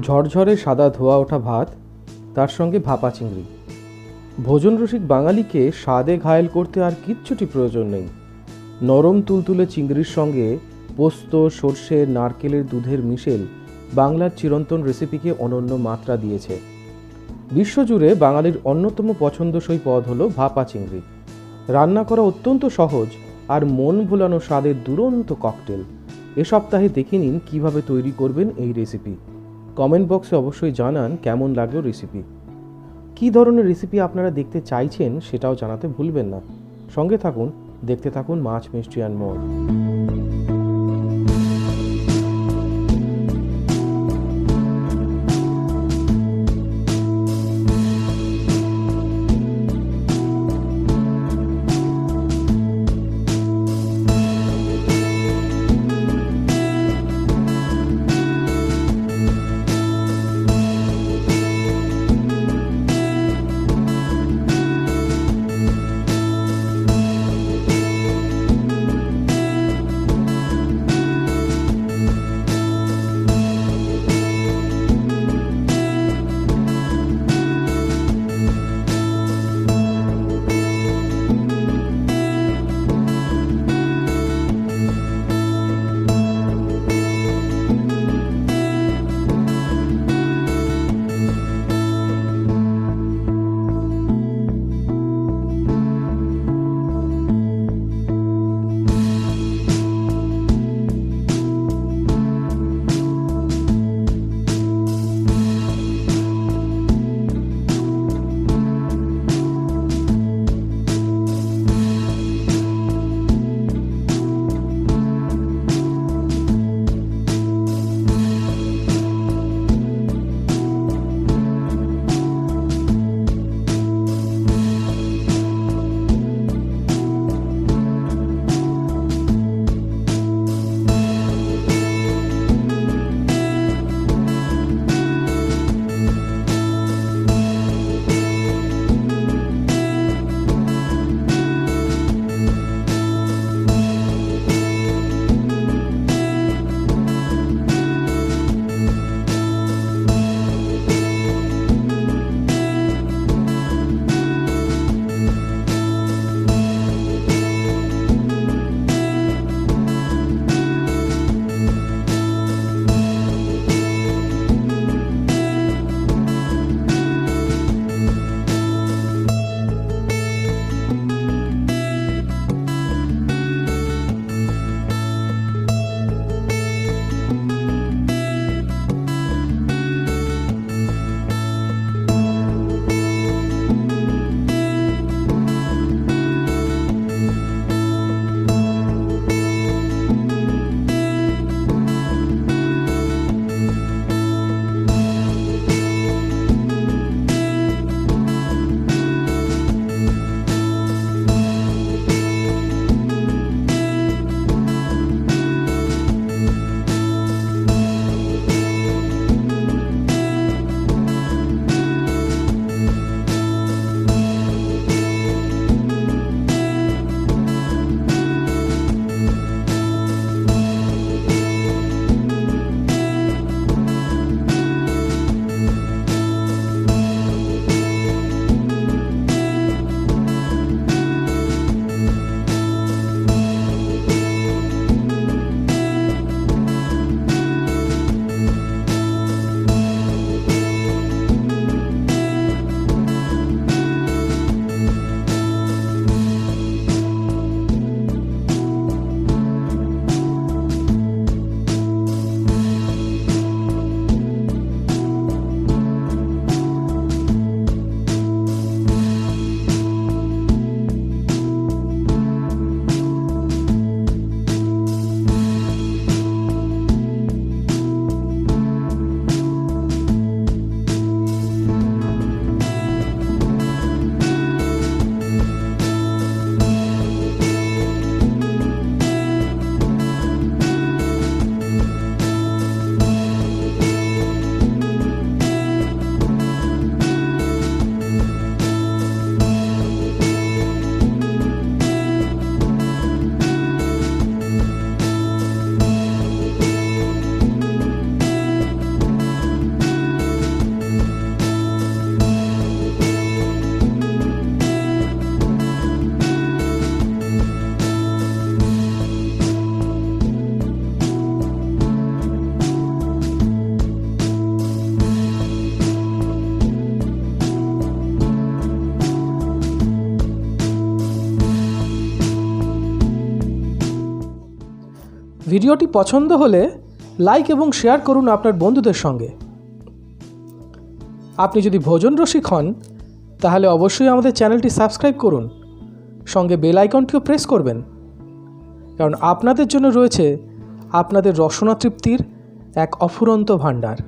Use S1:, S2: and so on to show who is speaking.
S1: ঝরঝরে সাদা ধোয়া ওঠা ভাত, তার সঙ্গে ভাপা চিংড়ি। ভোজন রসিক বাঙালিকে স্বাদে ঘায়েল করতে আর কিচ্ছুটি প্রয়োজন নেই। নরম তুলতুলে চিংড়ির সঙ্গে পোস্ত, সর্ষে, নারকেলের দুধের মিশেল বাংলার চিরন্তন রেসিপিকে অনন্য মাত্রা দিয়েছে। বিশ্বজুড়ে বাঙালির অন্যতম পছন্দসই পদ হলো ভাপা চিংড়ি। রান্না করা অত্যন্ত সহজ আর মন ভোলানো স্বাদের দুরন্ত ককটেল। এ সপ্তাহে দেখে নিন কীভাবে তৈরি করবেন এই রেসিপি। কমেন্ট বক্সে অবশ্যই জানান কেমন লাগলো রেসিপি। কী ধরনের রেসিপি আপনারা দেখতে চাইছেন সেটাও জানাতে ভুলবেন না। সঙ্গে থাকুন, দেখতে থাকুন মাছ, মিষ্টি অ্যান্ড মোর। ভিডিওটি পছন্দ হলে লাইক এবং শেয়ার করুন আপনার বন্ধুদের সঙ্গে। আপনি যদি ভোজন রসিক হন তাহলে অবশ্যই আমাদের চ্যানেলটি সাবস্ক্রাইব করুন, সঙ্গে বেল আইকনটিও প্রেস করবেন, কারণ আপনাদের জন্য রয়েছে আপনাদের রসনা তৃপ্তির এক অফুরন্ত ভাণ্ডার।